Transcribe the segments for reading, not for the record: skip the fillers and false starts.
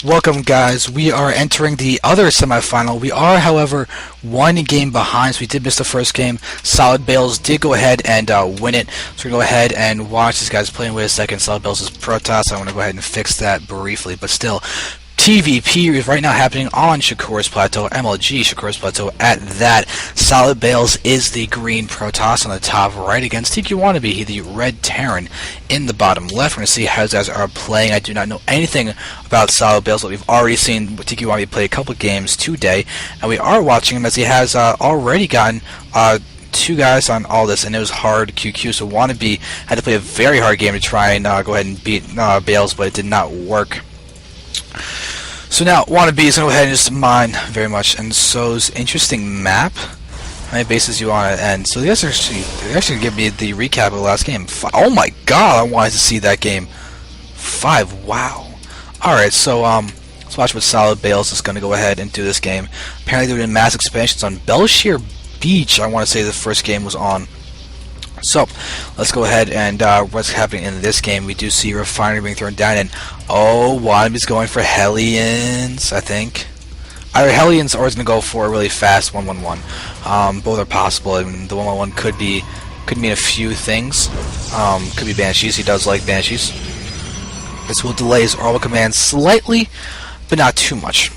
Welcome, guys. We are entering the other semifinal. We are, however, one game behind, so we did miss the first game. SolidBails did go ahead and win it. So we're going to go ahead and watch these guys playing with a second. SolidBails is Protoss. I want to go ahead and fix that briefly, but still. TVP is right now happening on Shakuras Plateau, MLG Shakuras Plateau at that. SolidBails is the green Protoss on the top right against tQWannaBe, the red Terran in the bottom left. We're going to see how these guys are playing. I do not know anything about SolidBails, but we've already seen tQWannaBe play a couple games today, and we are watching him as he has already gotten two guys on all this, and it was hard QQ, so Wannabe had to play a very hard game to try and go ahead and beat Bails, but it did not work. So now Wannabe is going to go ahead and just mine very much, and so's interesting map. How many bases you want to end? So they actually give me the recap of the last game. Oh my god, I wanted to see that game. 5, wow. Alright, so let's watch what SolidBails is going to go ahead and do this game. Apparently they're doing mass expansions on bel'shir Beach, I want to say the first game was on. So, let's go ahead and what's happening in this game. We do see Refinery being thrown down, and oh, Wannabe's going for Hellions, I think. Either Hellions or it's going to go for a really fast 1-1-1. Both are possible, and the 1-1-1 could mean a few things. Could be Banshees, he does like Banshees. This will delay his orbital command slightly, but not too much.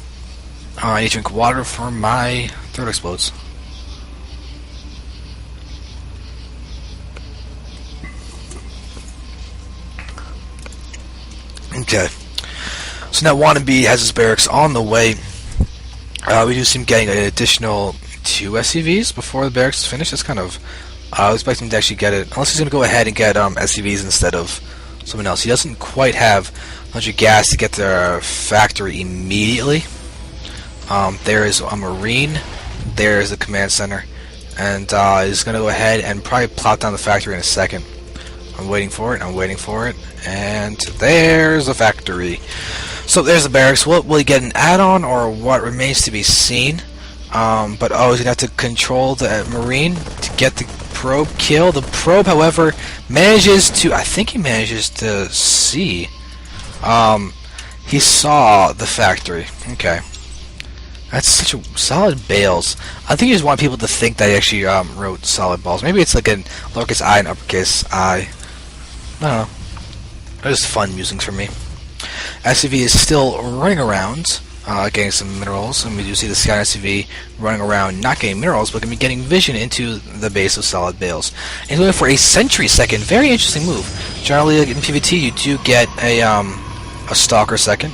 I need to drink water for my throat explodes. Okay, so now Wannabe has his barracks on the way. We do see him getting an additional 2 SCVs before the barracks is finished. That's kind of, I was expecting him to actually get it, unless he's going to go ahead and get SCVs instead of someone else. He doesn't quite have much gas to get to the factory immediately. There is a Marine, there is the command center, and he's going to go ahead and probably plop down the factory in a second. I'm waiting for it, and there's the factory. So there's the barracks. Will he get an add-on, or what remains to be seen? But oh, he's going to have to control the Marine to get the probe kill. The probe, however, manages to, I think he manages to see. He saw the factory. Okay. That's such a SolidBails. I think he just want people to think that he actually wrote SolidBails. Maybe it's like a lowercase I and uppercase I. I don't know. It's just fun musings for me. SCV is still running around, getting some minerals, and we do see the Sky SCV running around, not getting minerals, but going to be getting vision into the base of SolidBails. And he's going for a sentry second. Very interesting move. Generally, in PvT, you do get a stalker second.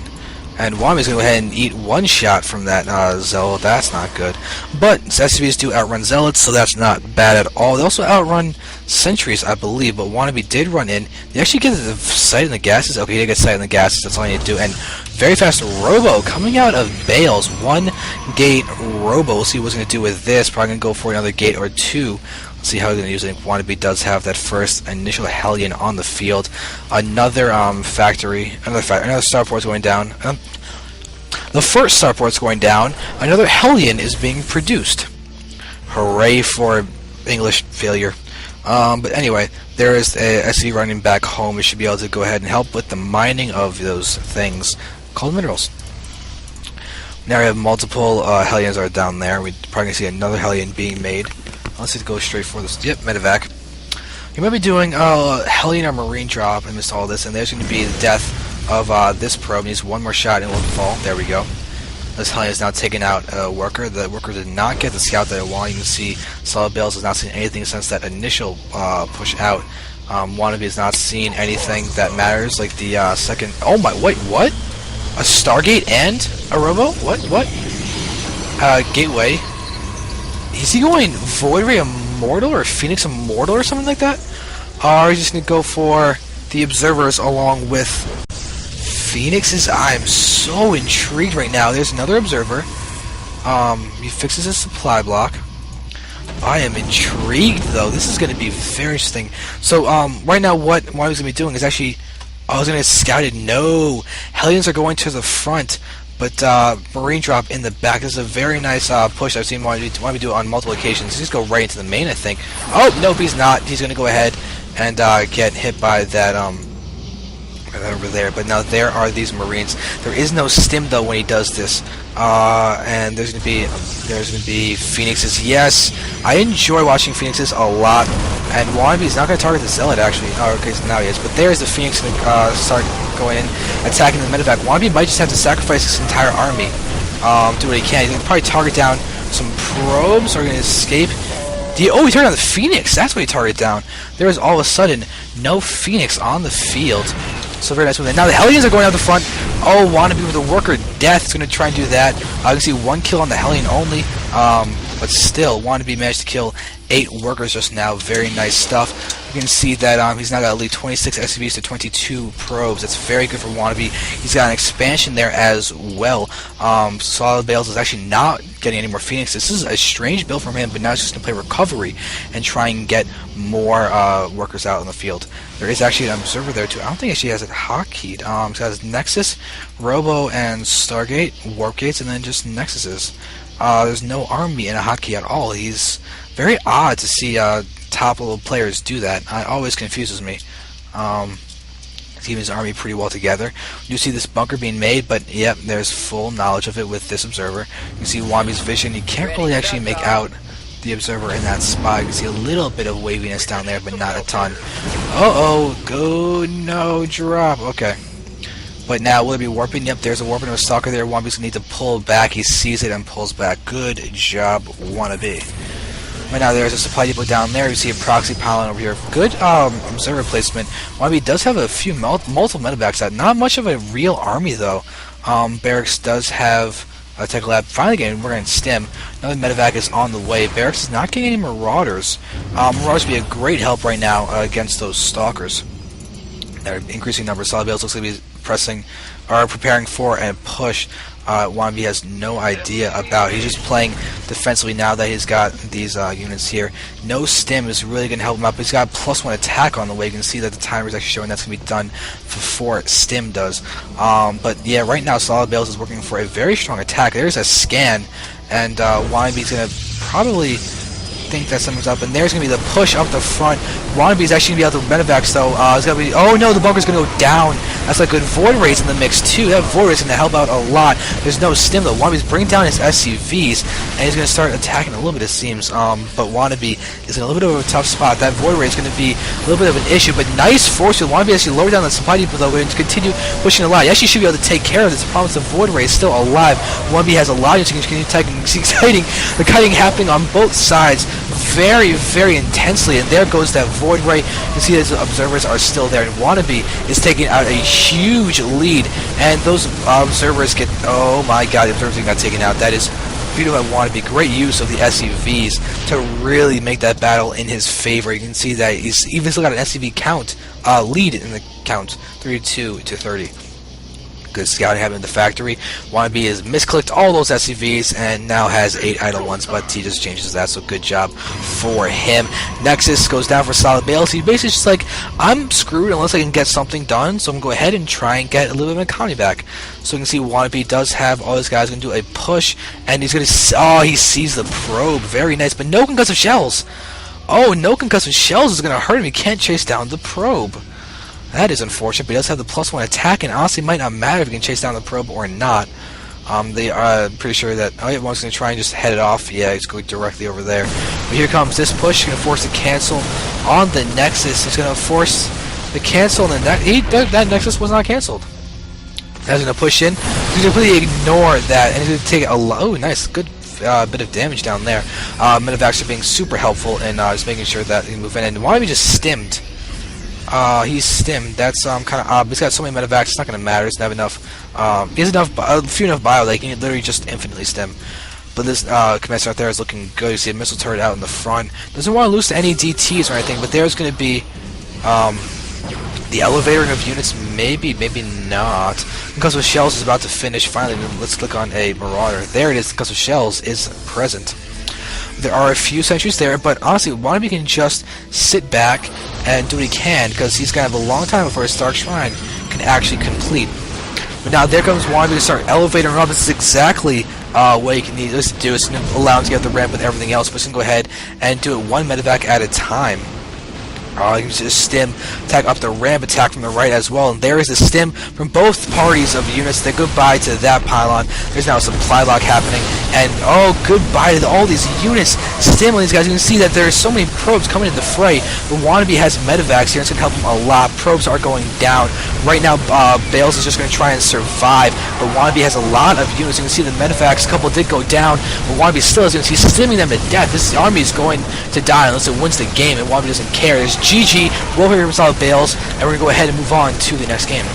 And Wannabe's going to go ahead and eat one shot from that Zealot. That's not good. But SCVs do outrun Zealots, so that's not bad at all. They also outrun Sentries, I believe, but Wannabe did run in. They actually get the sight in the gases. Okay, he did get sight in the gases. That's all you need to do. And very fast Robo coming out of Bails. 1 gate Robo. We'll see what he's going to do with this. Probably going to go for another gate or 2. See how he's going to use it. Wannabe does have that first initial Hellion on the field. Another factory, another starport's going down. The first starport's going down. Another Hellion is being produced. Hooray for English failure. But anyway, there is a SC running back home. We should be able to go ahead and help with the mining of those things called minerals. Now we have multiple Hellions are down there. We're probably going to see another Hellion being made. Let's just go straight for this. Yep, medevac. You might be doing Hellion or Marine drop amidst all this, and there's going to be the death of this probe. Needs one more shot and it will fall. There we go. This Hellion is now taking out a worker. The worker did not get the scout that I want. You can see SolidBails has not seen anything since that initial push out. Wannabe has not seen anything that matters, like the second. Oh my! Wait, what? A Stargate and a Robo? What? Gateway. Is he going Void Ray Immortal or Phoenix Immortal or something like that? Or are you just going to go for the Observers along with Phoenix's? I'm so intrigued right now. There's another Observer. He fixes his supply block. I am intrigued, though. This is going to be very interesting. So, right now, what he's going to be doing is actually... Oh, he's going to get scouted. No! Hellions are going to the front. But Marine drop in the back. This is a very nice push. I've seen Wannabe do it on multiple occasions. He's just go right into the main, I think. Oh, nope, he's not. He's going to go ahead and get hit by that over there. But now there are these Marines. There is no stim though when he does this. And there's gonna be Phoenixes. Yes, I enjoy watching Phoenixes a lot. And WannaBe's not gonna target the Zealot actually. Oh, okay, so now he is. But there's the Phoenix gonna start going in, attacking the medevac. WannaBe might just have to sacrifice his entire army. Do what he can. He's gonna probably target down some probes. Or gonna escape. Oh, he targeted down the Phoenix. That's what he targeted down. There is all of a sudden no Phoenix on the field. So very nice with that. Now the Hellions are going out the front. Oh, WannaBe with a worker death is going to try and do that. You can see 1 kill on the Hellion only. But still, WannaBe managed to kill 8 workers just now. Very nice stuff. You can see that he's now got at least 26 SCVs to 22 probes. That's very good for WannaBe. He's got an expansion there as well. SolidBails is actually not getting any more Phoenix. This is a strange build from him, but now he's just going to play recovery and try and get more workers out in the field. There is actually an observer there too. I don't think actually has it hotkeyed. He has Nexus, Robo, and Stargate, Warp Gates, and then just Nexuses. There's no army in a hotkey at all. He's very odd to see top level players do that. It always confuses me. He's keeping his army pretty well together. You see this bunker being made, but yep, there's full knowledge of it with this observer. You can see WannaBe's vision. You can't really actually make out the observer in that spot. You can see a little bit of waviness down there, but not a ton. Uh-oh, go, no, drop. Okay. But now, will it be warping? Yep, there's a warping of a stalker there. WannaBe's going to need to pull back. He sees it and pulls back. Good job, WannaBe. Right now, there's a supply depot down there. You see a proxy pylon over here. Good observer placement. WannaBe does have a few multiple medevacs out. Not much of a real army, though. Barracks does have a tech lab. Finally getting, we're getting stim. Another medevac is on the way. Barracks is not getting any marauders. Marauders would be a great help right now against those stalkers. They're increasing numbers. SolidBails looks like he's preparing for and push. WannaBe has no idea about. He's just playing defensively now that he's got these units here. No stim is really going to help him out. But he's got +1 attack on the way. You can see that the timer is actually showing that's going to be done before stim does. But yeah, right now SolidBails is working for a very strong attack. There's a scan, and WannaBe's going to probably think that something's up, and there's going to be the push up the front. WannaBe's actually going to be out the medevacs, though. It's going to be, oh no, the bunker's going to go down. That's a good void rays in the mix, too. That void rays going to help out a lot. There's no stim, though. WannaBe's bringing down his SCVs, and he's going to start attacking a little bit, it seems. But WannaBe is in a little bit of a tough spot. That void ray is going to be a little bit of an issue, but nice force with WannaBe actually lower down the supply depot, though, and continue pushing a lot. He actually should be able to take care of this. The problem is the void ray is still alive. WannaBe has a lot of things. The cutting happening on both sides very, very intensely, and there goes that void ray. You see his observers are still there, and WannaBe is taking out a huge lead, and those observers get, oh my god, the observers got taken out. That is beautiful by WannaBe. Great use of the SCVs to really make that battle in his favor. You can see that he's even still got an SCV count lead in the count, 32 to 30. Good scouting happened in the factory. WannaBe has misclicked all those SCVs and now has 8 idle ones, but he just changes that, so good job for him. Nexus goes down for SolidBails. He basically just like, I'm screwed unless I can get something done, so I'm going to go ahead and try and get a little bit of an economy back. So you can see WannaBe does have all his guys going to do a push, and he's going to, oh, he sees the probe. Very nice, but no concussive shells. Oh, no concussive shells is going to hurt him. He can't chase down the probe. That is unfortunate, but he does have the +1 attack, and honestly it might not matter if he can chase down the probe or not. They are pretty sure that, oh yeah, one's going to try and just head it off. Yeah, he's going directly over there. But here comes this push. He's going to force the cancel on the Nexus. He's going to force the cancel on the that Nexus was not canceled. That's going to push in. He's going to completely ignore that, and he's going to take a lot. Oh, nice. Good bit of damage down there. Medevacs are being super helpful in just making sure that he can move in. And WannaBe just stimmed. He's stimmed. That's kind of odd. He's got so many medevacs, it's not going to matter. He doesn't have enough. He has a few enough bio that he can literally just infinitely stim. But this command center out there is looking good. You see a missile turret out in the front. Doesn't want to lose to any DTs or anything, but there's going to be the elevating of units. Maybe not. Because of shells is about to finish. Finally, let's click on a marauder. There it is. Because of shells is present. There are a few sentries there, but honestly, WannaBe can just sit back and do what he can, because he's going to have a long time before his Stark Shrine can actually complete. But now there comes WannaBe to start elevating him up. This is exactly what he can need us to do. It's going to allow him to get the ramp with everything else, but he's going to go ahead and do it one medevac at a time. You can see the stim attack up the ramp, attack from the right as well, and there is the stim from both parties of units. Say goodbye to that pylon. There's now a supply lock happening, and oh, goodbye to all these units. Stim on these guys. You can see that there are so many probes coming into the fray, but Wannabe has medevacs here, and it's going to help him a lot. Probes are going down. Right now, Bails is just going to try and survive, but Wannabe has a lot of units. You can see the medevacs, a couple did go down, but Wannabe still is going to see stimming them to death. This army is going to die unless it wins the game, and Wannabe doesn't care. There's GG, roll here from SolidBails, and we're going to go ahead and move on to the next game.